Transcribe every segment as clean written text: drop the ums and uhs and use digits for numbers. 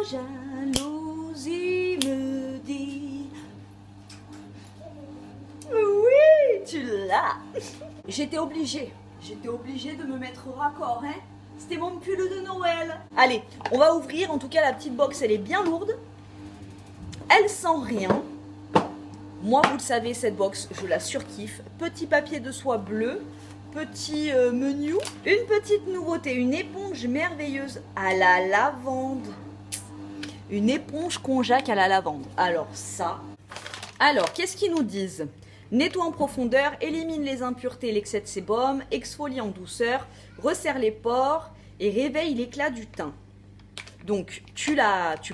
jalousie me dit oui, tu l'as. J'étais obligée de me mettre raccord, hein. C'était mon pull de Noël. Allez, on va ouvrir. En tout cas, la petite box, elle est bien lourde. Elle sent rien. Moi, vous le savez, cette box, je la surkiffe. Petit papier de soie bleu. Petit menu. Une petite nouveauté, une éponge merveilleuse à la lavande. Une éponge konjac à la lavande. Alors ça. Alors, qu'est-ce qu'ils nous disent? Nettoie en profondeur, élimine les impuretés et l'excès de sébum, exfolie en douceur, resserre les pores et réveille l'éclat du teint. Donc, tu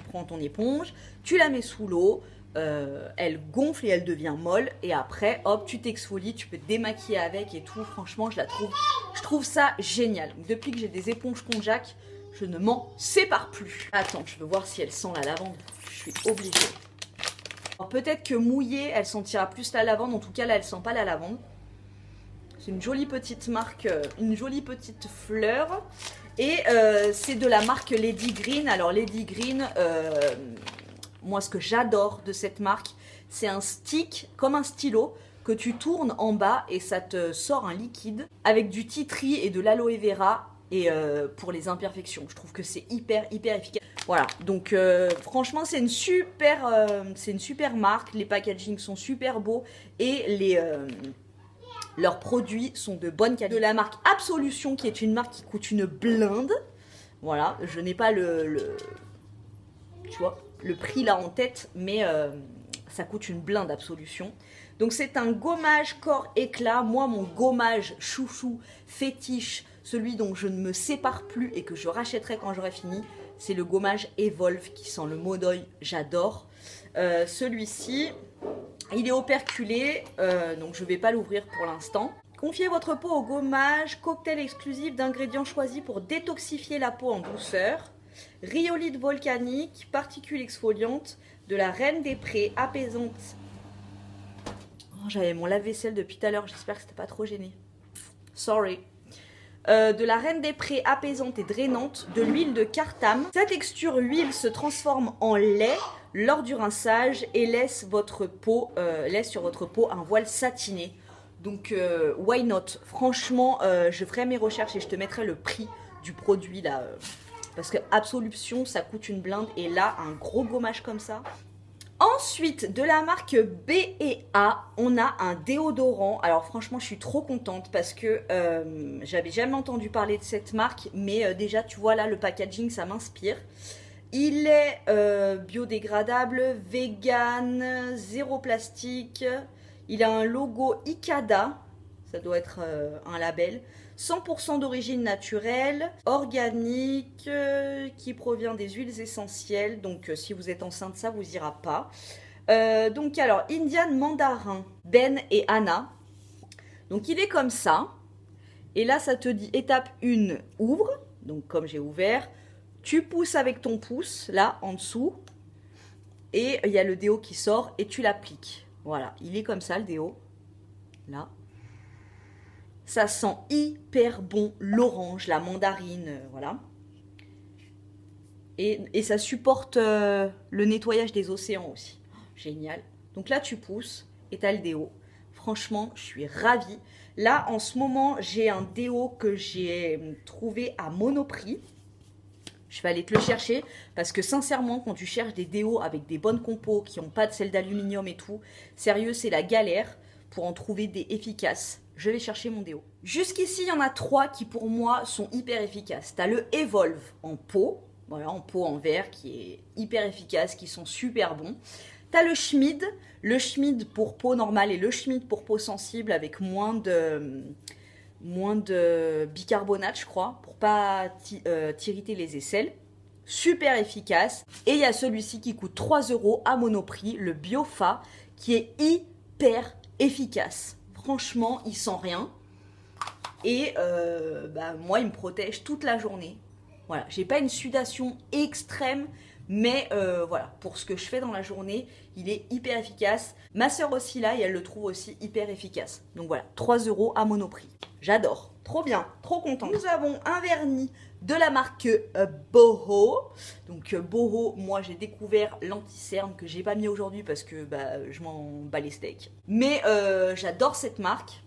prends ton éponge, tu la mets sous l'eau, elle gonfle et elle devient molle. Et après, hop, tu t'exfolies, tu peux te démaquiller avec et tout. Franchement, je trouve ça génial. Donc, depuis que j'ai des éponges konjac, je ne m'en sépare plus. Attends, je veux voir si elle sent la lavande. Je suis obligée. Peut-être que mouillée, elle sentira plus la lavande. En tout cas, là, elle sent pas la lavande. C'est une jolie petite marque, une jolie petite fleur. Et c'est de la marque Lady Green. Alors, Lady Green, moi, ce que j'adore de cette marque, c'est un stick, comme un stylo, que tu tournes en bas et ça te sort un liquide avec du tea tree et de l'aloe vera. Et pour les imperfections, je trouve que c'est hyper efficace. Voilà, donc franchement c'est une super marque. Les packagings sont super beaux et leurs produits sont de bonne qualité. De la marque Absolution, qui est une marque qui coûte une blinde. Voilà, je n'ai pas tu vois, le prix là en tête, mais ça coûte une blinde Absolution. Donc c'est un gommage corps éclat. Moi, mon gommage chouchou fétiche, celui dont je ne me sépare plus et que je rachèterai quand j'aurai fini, c'est le gommage Evolve qui sent le Modoy. J'adore. Celui-ci, il est operculé, donc je ne vais pas l'ouvrir pour l'instant. Confiez votre peau au gommage, cocktail exclusif d'ingrédients choisis pour détoxifier la peau en douceur. Rhyolite volcanique, particules exfoliantes, de la reine des prés, apaisante. Oh, j'avais mon lave-vaisselle depuis tout à l'heure, j'espère que c'était pas trop gêné. Sorry. De la reine des prés apaisante et drainante, de l'huile de cartame. Sa texture huile se transforme en lait lors du rinçage et laisse sur votre peau un voile satiné. Donc why not? Franchement, je ferai mes recherches et je te mettrai le prix du produit là. Parce que Absolution, ça coûte une blinde. Et là, un gros gommage comme ça. Ensuite, de la marque B&A, on a un déodorant. Alors franchement, je suis trop contente parce que j'avais jamais entendu parler de cette marque. Mais déjà, tu vois là, le packaging, ça m'inspire. Il est biodégradable, vegan, zéro plastique. Il a un logo Icada, ça doit être un label. 100% d'origine naturelle, organique, qui provient des huiles essentielles. Donc si vous êtes enceinte, ça vous ira pas. Donc alors, Indian Mandarin, Ben et Anna. Donc il est comme ça. Et là, ça te dit étape 1, ouvre. Donc comme j'ai ouvert, tu pousses avec ton pouce, là, en dessous. Et il y a le déo qui sort et tu l'appliques. Voilà, il est comme ça le déo. Là. Ça sent hyper bon l'orange, la mandarine, voilà. Et ça supporte le nettoyage des océans aussi. Génial. Donc là, tu pousses et tu as le déo. Franchement, je suis ravie. Là, en ce moment, j'ai un déo que j'ai trouvé à Monoprix. Je vais aller te le chercher parce que sincèrement, quand tu cherches des déos avec des bonnes compos qui n'ont pas de sel d'aluminium et tout, sérieux, c'est la galère pour en trouver des efficaces. Je vais chercher mon déo. Jusqu'ici, il y en a 3 qui pour moi sont hyper efficaces. Tu as le Evolve en pot, voilà, en pot en verre qui est hyper efficace, qui sont super bons. Tu as le Schmid pour peau normale et le Schmid pour peau sensible avec moins de bicarbonate, je crois, pour pas t'irriter les aisselles. Super efficace. Et il y a celui-ci qui coûte 3 € à Monoprix, le Biofa, qui est hyper efficace. Franchement, il sent rien. Et moi, il me protège toute la journée. Voilà, j'ai pas une sudation extrême, mais voilà, pour ce que je fais dans la journée, il est hyper efficace. Ma soeur aussi là, et elle le trouve aussi hyper efficace. Donc voilà, 3 € à Monoprix. J'adore, trop bien, trop contente. Nous avons un vernis de la marque Boho. Donc Boho, moi j'ai découvert l'anti-cerne que j'ai pas mis aujourd'hui parce que bah, je m'en bats les steaks. Mais j'adore cette marque.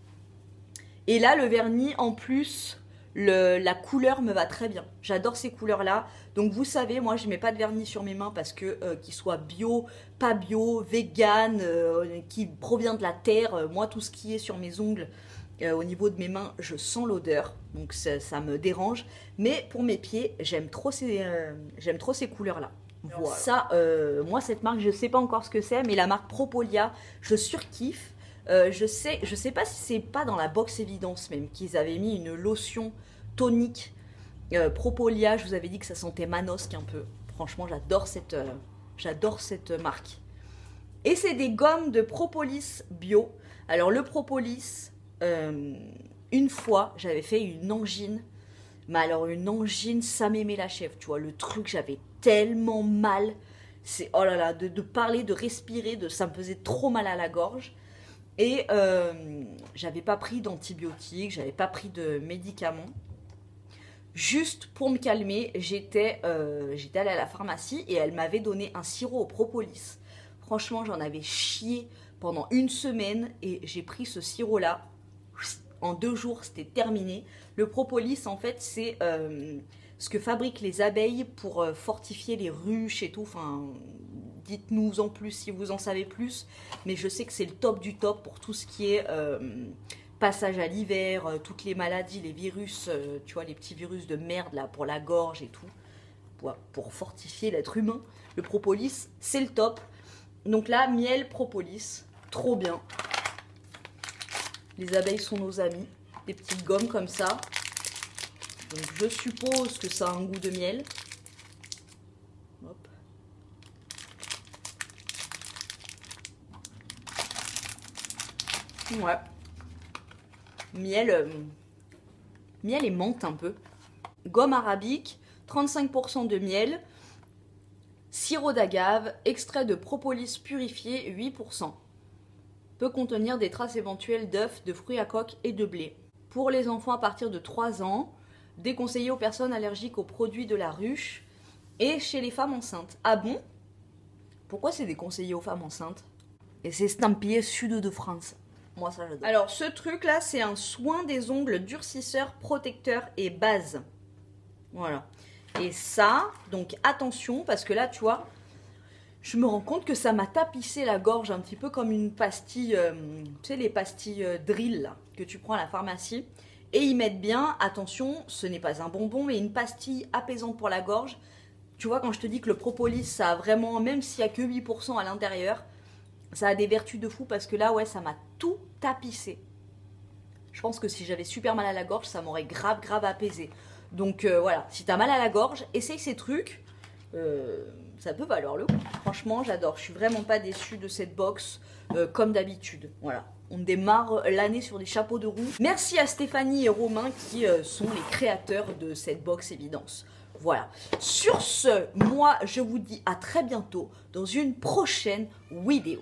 Et là le vernis en plus, la couleur me va très bien. J'adore ces couleurs là. Donc vous savez, moi je mets pas de vernis sur mes mains parce que qu'il soit bio, pas bio, vegan, qui provient de la terre. Moi tout ce qui est sur mes ongles, au niveau de mes mains, je sens l'odeur, donc ça me dérange. Mais pour mes pieds, j'aime trop ces couleurs-là. Voilà. Ça, moi cette marque, je sais pas encore ce que c'est, mais la marque Propolia, je surkiffe. Je sais pas si c'est pas dans la box évidence même qu'ils avaient mis une lotion tonique Propolia. Je vous avais dit que ça sentait manosque un peu. Franchement, j'adore cette marque. Et c'est des gommes de propolis bio. Alors le propolis, une fois j'avais fait une angine, mais alors une angine ça m'aimait la chèvre, tu vois, le truc, j'avais tellement mal, c'est oh là là, de parler, de respirer, ça me faisait trop mal à la gorge. Et j'avais pas pris d'antibiotiques, j'avais pas pris de médicaments. Juste pour me calmer, j'étais allée à la pharmacie et elle m'avait donné un sirop au propolis. Franchement, j'en avais chié pendant une semaine et j'ai pris ce sirop-là. En 2 jours, c'était terminé. Le propolis, en fait, c'est ce que fabriquent les abeilles pour fortifier les ruches et tout. Enfin, dites-nous en plus si vous en savez plus. Mais je sais que c'est le top du top pour tout ce qui est passage à l'hiver, toutes les maladies, les virus, tu vois, les petits virus de merde là pour la gorge et tout. Pour fortifier l'être humain. Le propolis, c'est le top. Donc là, miel, propolis, trop bien. Les abeilles sont nos amis. Des petites gommes comme ça. Donc je suppose que ça a un goût de miel. Hop. Ouais. Miel et menthe un peu. Gomme arabique, 35% de miel. Sirop d'agave, extrait de propolis purifié, 8%. Peut contenir des traces éventuelles d'œufs, de fruits à coque et de blé. Pour les enfants à partir de 3 ans, déconseillé aux personnes allergiques aux produits de la ruche et chez les femmes enceintes. Ah bon? Pourquoi c'est déconseillé aux femmes enceintes? Et c'est estampillé sud de France. Moi ça j'adore. Alors ce truc là, c'est un soin des ongles durcisseur, protecteur et base. Voilà. Et ça, donc attention parce que là tu vois, je me rends compte que ça m'a tapissé la gorge un petit peu comme une pastille, tu sais les pastilles drill là, que tu prends à la pharmacie. Et ils mettent bien, attention, ce n'est pas un bonbon, mais une pastille apaisante pour la gorge. Tu vois, quand je te dis que le propolis, ça a vraiment, même s'il n'y a que 8% à l'intérieur, ça a des vertus de fou parce que là, ouais, ça m'a tout tapissé. Je pense que si j'avais super mal à la gorge, ça m'aurait grave apaisé. Donc voilà, si t'as mal à la gorge, essaye ces trucs. Ça peut valoir le coup. Franchement, j'adore. Je suis vraiment pas déçue de cette box comme d'habitude. Voilà. On démarre l'année sur des chapeaux de roue. Merci à Stéphanie et Romain qui sont les créateurs de cette box évidence. Voilà. Sur ce, moi, je vous dis à très bientôt dans une prochaine vidéo.